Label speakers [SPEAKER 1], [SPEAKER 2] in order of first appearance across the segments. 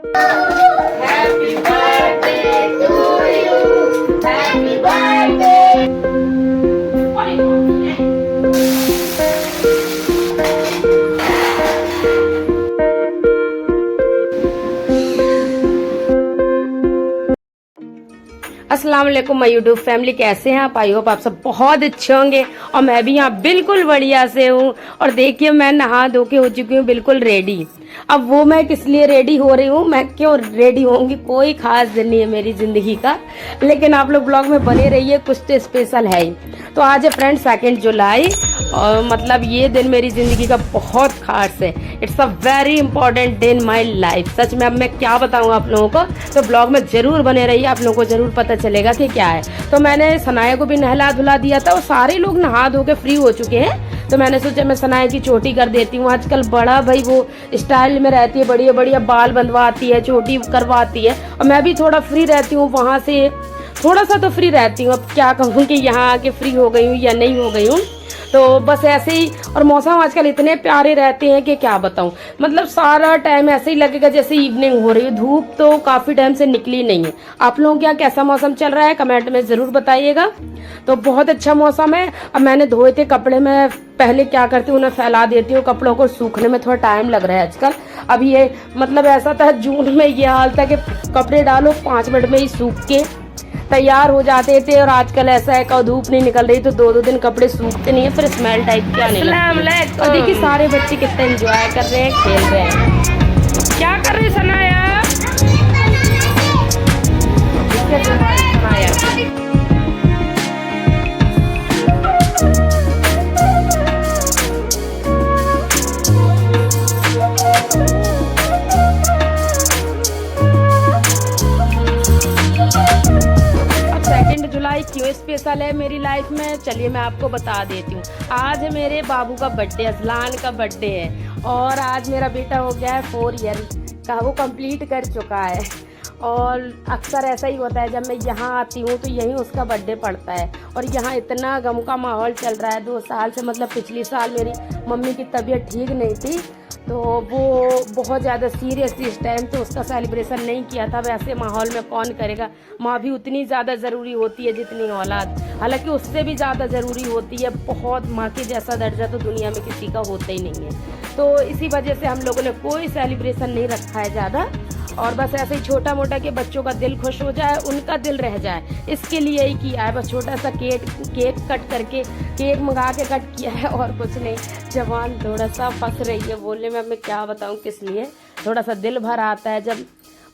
[SPEAKER 1] Happy birthday to you. Happy birthday. अस्सलाम वालेकुम my YouTube family, कैसे हैं आप? आई होप आप सब बहुत अच्छे होंगे और मैं भी यहाँ बिल्कुल बढ़िया से हूँ। और देखिए मैं नहा धो के हो चुकी हूँ बिल्कुल रेडी। अब वो मैं किस लिए रेडी हो रही हूँ, मैं क्यों रेडी होंगी, कोई खास दिन नहीं है मेरी जिंदगी का, लेकिन आप लोग ब्लॉग में बने रहिए, कुछ तो स्पेशल है ही। तो आज है फ्रेंड 2 जुलाई और मतलब ये दिन मेरी जिंदगी का बहुत खास है। It's a very important day in my life. सच में अब मैं क्या बताऊँ आप लोगों को, तो ब्लॉग में जरूर बने रहिए, आप लोगों को जरूर पता चलेगा कि क्या है। तो मैंने सनाया को भी नहला धुला दिया था और सारे लोग नहा धो के फ्री हो चुके हैं। तो मैंने सोचा मैं सनाया की चोटी कर देती हूँ। आजकल बड़ा भाई वो स्टाइल में रहती है, बढ़िया बढ़िया बाल बंधवाती है, चोटी करवाती है और मैं भी थोड़ा फ्री रहती हूँ, वहाँ से थोड़ा सा तो फ्री रहती हूँ। अब क्या कहूँ कि यहाँ आके फ्री हो गई हूँ या नहीं हो गई हूँ, तो बस ऐसे ही। और मौसम आजकल इतने प्यारे रहते हैं कि क्या बताऊं, मतलब सारा टाइम ऐसे ही लगेगा जैसे इवनिंग हो रही है। धूप तो काफी टाइम से निकली नहीं है। आप लोगों के यहाँ कैसा मौसम चल रहा है कमेंट में जरूर बताइएगा। तो बहुत अच्छा मौसम है। अब मैंने धोए थे कपड़े, मैं पहले क्या करती हूँ उन्हें फैला देती हूँ, कपड़ों को सूखने में थोड़ा टाइम लग रहा है आजकल। अब ये मतलब ऐसा था जून में ये हाल था कि कपड़े डालो 5 मिनट में ही सूख के तैयार हो जाते थे, और आजकल ऐसा है कि धूप नहीं निकल रही तो 2-2 दिन कपड़े सूखते नहीं है, फिर स्मेल टाइप क्या नहीं लगती। और देखिए सारे बच्चे कितने एंजॉय कर रहे हैं, खेल रहे हैं। क्या कर रहे सनाया? जुलाई क्यों स्पेशल है मेरी लाइफ में, चलिए मैं आपको बता देती हूँ। आज है मेरे बाबू का बर्थडे, अजलान का बर्थडे है और आज मेरा बेटा हो गया है 4 ईयर का, वो कंप्लीट कर चुका है। और अक्सर ऐसा ही होता है जब मैं यहाँ आती हूँ तो यहीं उसका बर्थडे पड़ता है। और यहाँ इतना गम का माहौल चल रहा है 2 साल से, मतलब पिछले साल मेरी मम्मी की तबीयत ठीक नहीं थी तो वो बहुत ज़्यादा सीरियस थी इस टाइम, तो उसका सेलिब्रेशन नहीं किया था। वैसे माहौल में कौन करेगा, माँ भी उतनी ज़्यादा ज़रूरी होती है जितनी औलाद, हालांकि उससे भी ज़्यादा ज़रूरी होती है। बहुत माँ के जैसा दर्जा तो दुनिया में किसी का होता ही नहीं है। तो इसी वजह से हम लोगों ने कोई सेलिब्रेशन नहीं रखा है ज़्यादा, और बस ऐसे ही छोटा मोटा कि बच्चों का दिल खुश हो जाए, उनका दिल रह जाए, इसके लिए ही किया है। बस छोटा सा केक कट करके, केक मंगा के कट किया है और कुछ नहीं। जवान थोड़ा सा फंस रही है बोलने में, अब मैं क्या बताऊं किस लिए। थोड़ा सा दिल भर आता है जब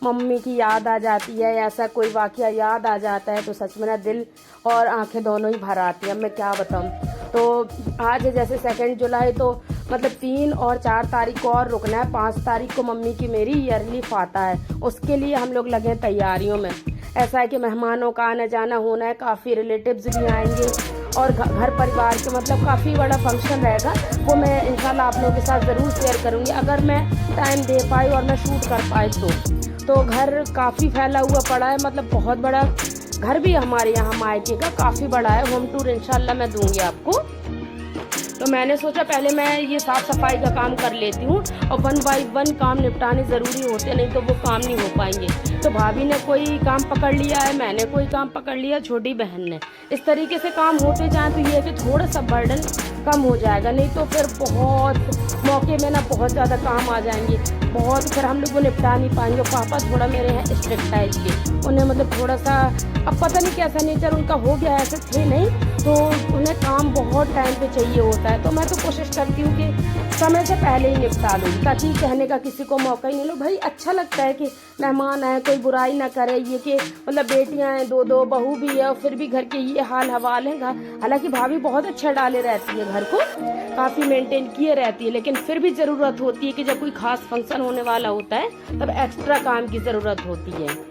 [SPEAKER 1] मम्मी की याद आ जाती है, ऐसा कोई वाकया याद आ जाता है तो सच में ना दिल और आंखें दोनों ही भर आती हैं। अब मैं क्या बताऊं। तो आज है जैसे 2 जुलाई, तो मतलब 3 और 4 तारीख को और रुकना है। 5 तारीख को मम्मी की मेरी ईयरली फाता है, उसके लिए हम लोग लगे तैयारियों में। ऐसा है कि मेहमानों का आना जाना होना है, काफ़ी रिलेटिव्स भी आएंगे और घर परिवार के मतलब काफ़ी बड़ा फंक्शन रहेगा। वो मैं इंशाल्लाह आप लोगों के साथ ज़रूर शेयर करूँगी अगर मैं टाइम दे पाई और मैं शूट कर पाई तो घर काफ़ी फैला हुआ पड़ा है, मतलब बहुत बड़ा घर भी हमारे यहाँ मायके का काफ़ी बड़ा है। होम टूर इंशाल्लाह मैं दूंगी आपको। तो मैंने सोचा पहले मैं ये साफ़ सफाई का काम कर लेती हूँ और 1 बाय 1 काम निपटाने ज़रूरी होते, नहीं तो वो काम नहीं हो पाएंगे। तो भाभी ने कोई काम पकड़ लिया है, मैंने कोई काम पकड़ लिया, छोटी बहन ने। इस तरीके से काम होते जाएँ तो ये है कि थोड़ा सा बर्डन कम हो जाएगा, नहीं तो फिर बहुत मौके में ना बहुत ज़्यादा काम आ जाएंगे, बहुत फिर हम लोग वो निपटा नहीं पाएंगे। पापा थोड़ा मेरे हैं स्ट्रिक्ट टाइप के, उन्हें मतलब थोड़ा सा अब पता नहीं कैसा नेचर उनका हो गया, ऐसे थे नहीं, तो उन्हें काम बहुत टाइम पे चाहिए होता है। तो मैं तो कोशिश करती हूँ कि समय से पहले ही निपटा लूँ ताकि कहने का किसी को मौका ही नहीं लो। भाई अच्छा लगता है कि मेहमान आए, कोई बुराई ना करे, ये कि मतलब बेटियाँ हैं, 2-2 बहू भी है और फिर भी घर के ये हाल हवाल है। हालांकि भाभी बहुत अच्छा डाले रहती है, घर को काफ़ी मेंटेन किए रहती है, लेकिन फिर भी ज़रूरत होती है कि जब कोई खास फंक्शन होने वाला होता है तब एक्स्ट्रा काम की ज़रूरत होती है।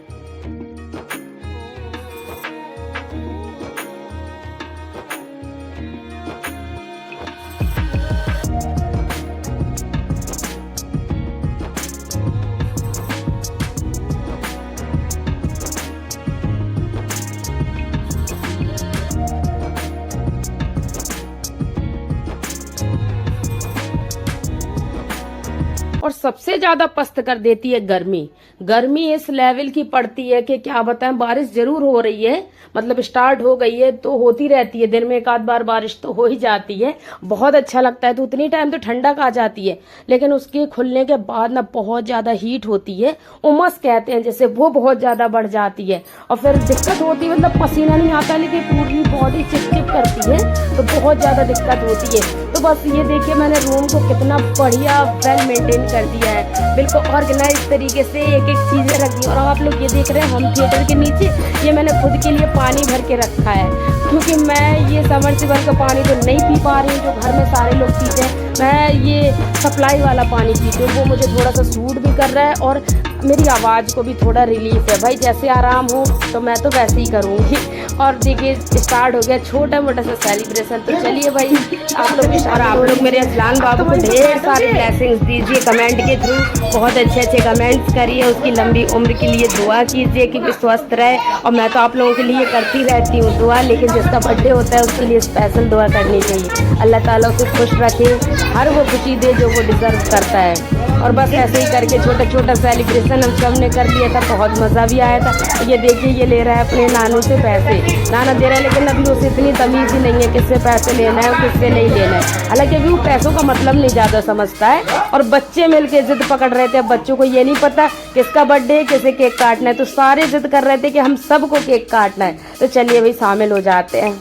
[SPEAKER 1] और सबसे ज्यादा पस्त कर देती है गर्मी। गर्मी इस लेवल की पड़ती है कि क्या बताएं। बारिश जरूर हो रही है, मतलब स्टार्ट हो गई है, तो होती रहती है दिन में एक आध बार बारिश तो हो ही जाती है। बहुत अच्छा लगता है, तो उतनी टाइम तो ठंडक आ जाती है, लेकिन उसके खुलने के बाद ना बहुत ज्यादा हीट होती है, उमस कहते हैं जैसे, वो बहुत ज्यादा बढ़ जाती है और फिर दिक्कत होती है। मतलब पसीना नहीं आता लेकिन पूरी बॉडी चिपचिप करती है, तो बहुत ज्यादा दिक्कत होती है। तो बस ये देखिए मैंने रूम को कितना बढ़िया वेल मेंटेन कर दिया है, बिल्कुल ऑर्गेनाइज तरीके से एक एक चीजें रखी। और आप लोग ये देख रहे हैं होम थिएटर के नीचे ये मैंने खुद के लिए पानी भर के रखा है, क्योंकि मैं ये समरसेबल का पानी तो नहीं पी पा रही हूँ जो घर में सारे लोग पीते हैं। मैं ये सप्लाई वाला पानी पीती हूँ, वो मुझे थोड़ा सा सूट भी कर रहा है और मेरी आवाज़ को भी थोड़ा रिलीफ है। भाई जैसे आराम हो तो मैं तो वैसे ही करूँगी। और देखिए स्टार्ट हो गया छोटा मोटा सा सेलिब्रेशन। तो चलिए भाई आप लोग भी, और आप लोग मेरे अजलान बाबू को ढेर सारी ब्लेसिंग्स दीजिए कमेंट के थ्रू, बहुत अच्छे अच्छे कमेंट्स करिए, उसकी लंबी उम्र के लिए दुआ कीजिए कि वो स्वस्थ रहे। और मैं तो आप लोगों के लिए करती रहती हूँ दुआ, लेकिन जिसका बर्थडे होता है उसके लिए स्पेशल दुआ करनी चाहिए। अल्लाह ताला उसे खुश रखे, हर वो खुशी दे जो वो डिजर्व करता है। और बस ऐसे ही करके छोटा छोटा सेलिब्रेशन हम सब ने कर लिया था, बहुत मज़ा भी आया था। ये देखिए ये ले रहा है अपने नानू से पैसे, नाना दे रहा है, लेकिन अभी उसे इतनी तमीज़ ही नहीं है किससे पैसे लेना है और किससे नहीं लेना है। हालांकि अभी वो पैसों का मतलब नहीं ज़्यादा समझता है। और बच्चे मिलके जिद पकड़ रहे थे, अब बच्चों को ये नहीं पता किसका बर्थडे है, किसे केक काटना है, तो सारे जिद कर रहे थे कि हम सबको केक काटना है। तो चलिए भाई शामिल हो जाते हैं।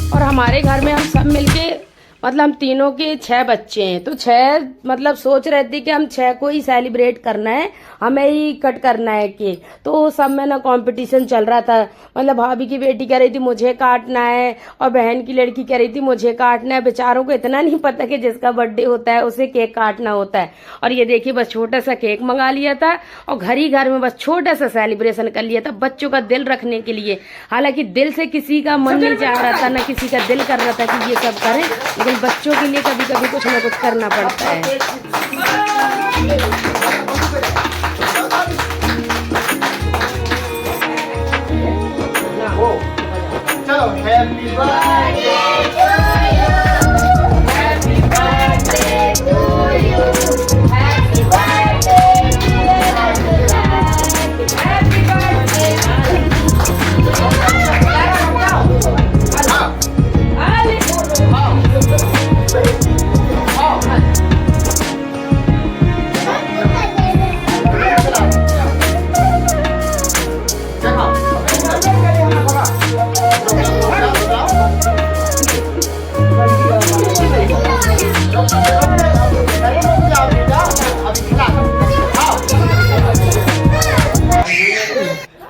[SPEAKER 1] और हमारे घर में हम सब मिलके, मतलब हम तीनों के 6 बच्चे हैं, तो 6 मतलब सोच रहे थे कि हम 6 को ही सेलिब्रेट करना है, हमें ही कट करना है केक। तो सब में ना कंपटीशन चल रहा था, मतलब भाभी की बेटी कह रही थी मुझे काटना है और बहन की लड़की कह रही थी मुझे काटना है। बेचारों को इतना नहीं पता कि जिसका बर्थडे होता है उसे केक काटना होता है। और ये देखिए बस छोटा सा केक मंगा लिया था और घर ही घर में बस छोटा सा सेलिब्रेशन कर लिया था बच्चों का दिल रखने के लिए। हालांकि दिल से किसी का मन नहीं चाह रहा था, ना किसी का दिल कर रहा था कि ये सब करें, लेकिन बच्चों के लिए कभी कभी कुछ ना कुछ करना पड़ता है।
[SPEAKER 2] चलो happy birthday to you, happy birthday to you, happy birthday happy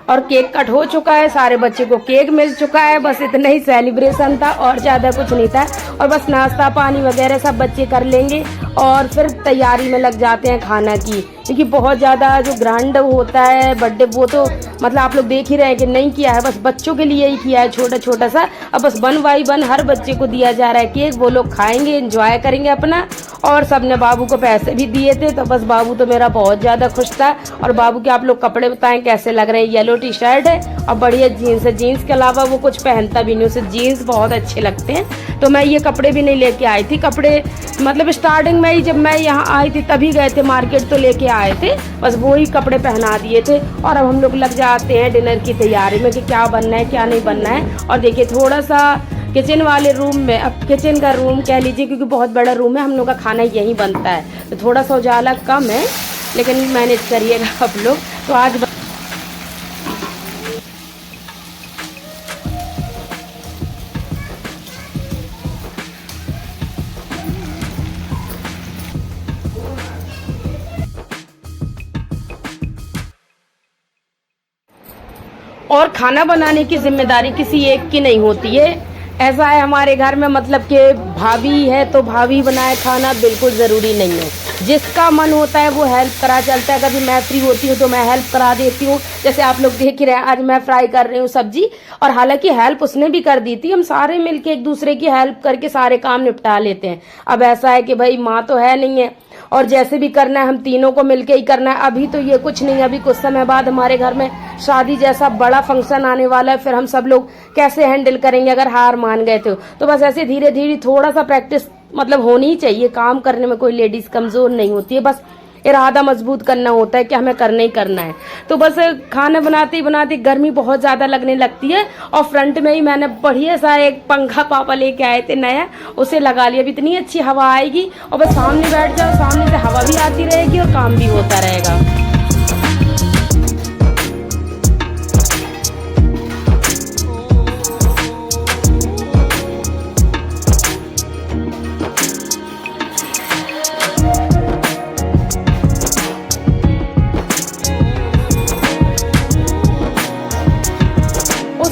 [SPEAKER 1] और केक कट हो चुका है, सारे बच्चे को केक मिल चुका है। बस इतना ही सेलिब्रेशन था और ज़्यादा कुछ नहीं था। और बस नाश्ता पानी वगैरह सब बच्चे कर लेंगे और फिर तैयारी में लग जाते हैं खाना की, क्योंकि बहुत ज़्यादा जो ग्रैंड होता है बर्थडे वो तो मतलब आप लोग देख ही रहे हैं कि नहीं किया है, बस बच्चों के लिए ही किया है छोटा छोटा सा। अब बस 1 बाई 1 हर बच्चे को दिया जा रहा है केक, वो लोग खाएंगे एंजॉय करेंगे अपना। और सबने बाबू को पैसे भी दिए थे, तो बस बाबू तो मेरा बहुत ज़्यादा खुश था। और बाबू के आप लोग कपड़े बताएं कैसे लग रहे हैं। येलो टी शर्ट है और बढ़िया जीन्स है, जीन्स के अलावा वो कुछ पहनता भी नहीं, उसे जीन्स बहुत अच्छे लगते हैं। तो मैं ये कपड़े भी नहीं लेके आई थी, कपड़े मतलब स्टार्टिंग में ही जब मैं यहाँ आई थी तभी गए थे मार्केट तो लेके आए थे, बस वो ही कपड़े पहना दिए थे। और अब हम लोग लग जाते हैं डिनर की तैयारी में कि क्या बनना है क्या नहीं बनना है। और देखिए थोड़ा सा किचन वाले रूम में, अब किचन का रूम कह लीजिए क्योंकि बहुत बड़ा रूम है, हम लोग का खाना यहीं बनता है, तो थोड़ा सा उजाला कम है, लेकिन मैनेज करिएगा आप लोग। तो आज और खाना बनाने की जिम्मेदारी किसी एक की नहीं होती है, ऐसा है हमारे घर में, मतलब कि भाभी है तो भाभी बनाए खाना बिल्कुल ज़रूरी नहीं है। जिसका मन होता है वो हेल्प करा चलता है। कभी मैं फ्री होती हूँ तो मैं हेल्प करा देती हूँ, जैसे आप लोग देख ही रहे हैं आज मैं फ्राई कर रही हूँ सब्जी, और हालांकि हेल्प उसने भी कर दी थी। हम सारे मिलके एक दूसरे की हेल्प करके सारे काम निपटा लेते हैं। अब ऐसा है कि भाई माँ तो है नहीं है, और जैसे भी करना है हम तीनों को मिलके ही करना है। अभी तो ये कुछ नहीं, अभी कुछ समय बाद हमारे घर में शादी जैसा बड़ा फंक्शन आने वाला है, फिर हम सब लोग कैसे हैंडल करेंगे अगर हार मान गए तो बस ऐसे धीरे धीरे थोड़ा सा प्रैक्टिस मतलब होनी ही चाहिए। काम करने में कोई लेडीज कमजोर नहीं होती है, बस इरादा मजबूत करना होता है कि हमें करना ही करना है। तो बस खाना बनाते ही बनाते गर्मी बहुत ज्यादा लगने लगती है, और फ्रंट में ही मैंने बढ़िया सा एक पंखा पापा लेके आए थे नया, उसे लगा लिया। अब इतनी अच्छी हवा आएगी और बस सामने बैठ जाओ, सामने से हवा भी आती रहेगी और काम भी होता रहेगा।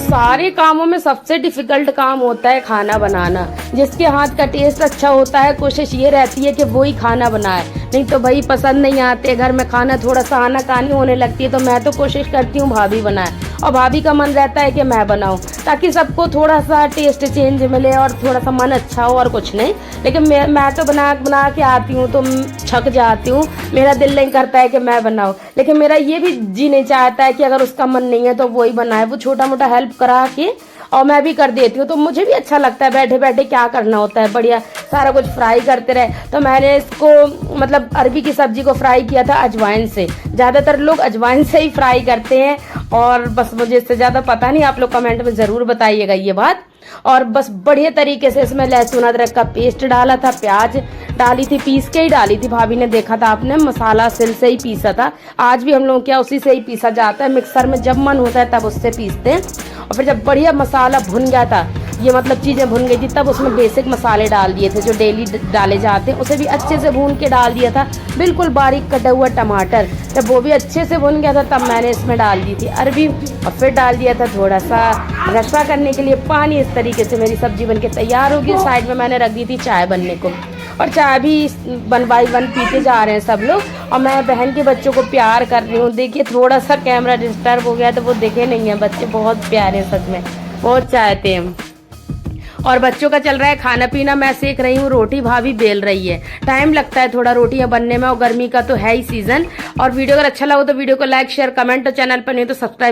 [SPEAKER 1] सारे कामों में सबसे डिफिकल्ट काम होता है खाना बनाना। जिसके हाथ का टेस्ट अच्छा होता है कोशिश ये रहती है कि वो ही खाना बनाए, नहीं तो भाई पसंद नहीं आते घर में खाना, थोड़ा सा आनाकानी होने लगती है। तो मैं तो कोशिश करती हूँ भाभी बनाए, और भाभी का मन रहता है कि मैं बनाऊं, ताकि सबको थोड़ा सा टेस्ट चेंज मिले और थोड़ा सा मन अच्छा हो, और कुछ नहीं। लेकिन मैं तो बना के आती हूँ तो छक जाती हूँ, मेरा दिल नहीं करता है कि मैं बनाऊं। लेकिन मेरा ये भी जी नहीं चाहता है कि अगर उसका मन नहीं है तो वो ही बनाए, वो छोटा मोटा हेल्प करा के और मैं भी कर देती हूँ। तो मुझे भी अच्छा लगता है, बैठे बैठे क्या करना होता है, बढ़िया सारा कुछ फ्राई करते रहे। तो मैंने इसको मतलब अरबी की सब्जी को फ्राई किया था अजवाइन से। ज़्यादातर लोग अजवाइन से ही फ्राई करते हैं, और बस मुझे इससे ज़्यादा पता नहीं, आप लोग कमेंट में ज़रूर बताइएगा ये बात। और बस बढ़िया तरीके से इसमें लहसुन अदरक का पेस्ट डाला था, प्याज डाली थी, पीस के ही डाली थी। भाभी ने देखा था आपने, मसाला सिल से ही पीसा था। आज भी हम लोग क्या उसी से ही पीसा जाता है, मिक्सर में जब मन होता है तब उससे पीसते हैं। और फिर जब बढ़िया मसाला भुन गया था, ये मतलब चीज़ें भुन गई थी, तब उसमें बेसिक मसाले डाल दिए थे जो डेली डाले जाते हैं, उसे भी अच्छे से भून के डाल दिया था। बिल्कुल बारीक कटा हुआ टमाटर, जब वो भी अच्छे से भुन गया था तब मैंने इसमें डाल दी थी अरबी, और फिर डाल दिया था थोड़ा सा रसा करने के लिए पानी। इस तरीके से मेरी सब्जी बनके तैयार होगी। साइड में मैंने रख दी थी चाय बनने को, और चाय भी 1 बाय 1 पीते जा रहे हैं सब लोग, और मैं बहन के बच्चों को प्यार कर रही हूँ। देखिए थोड़ा सा कैमरा डिस्टर्ब हो गया तो वो दिखे नहीं है, बच्चे बहुत प्यारे हैं सच में, बहुत चाहते हैं। और बच्चों का चल रहा है खाना पीना, मैं सेक रही हूँ रोटी, भाभी बेल रही है। टाइम लगता है थोड़ा रोटियां बनने में, और गर्मी का तो है ही सीजन। और वीडियो अगर अच्छा लगा तो वीडियो को लाइक शेयर कमेंट, और चैनल पर नहीं तो सब्सक्राइब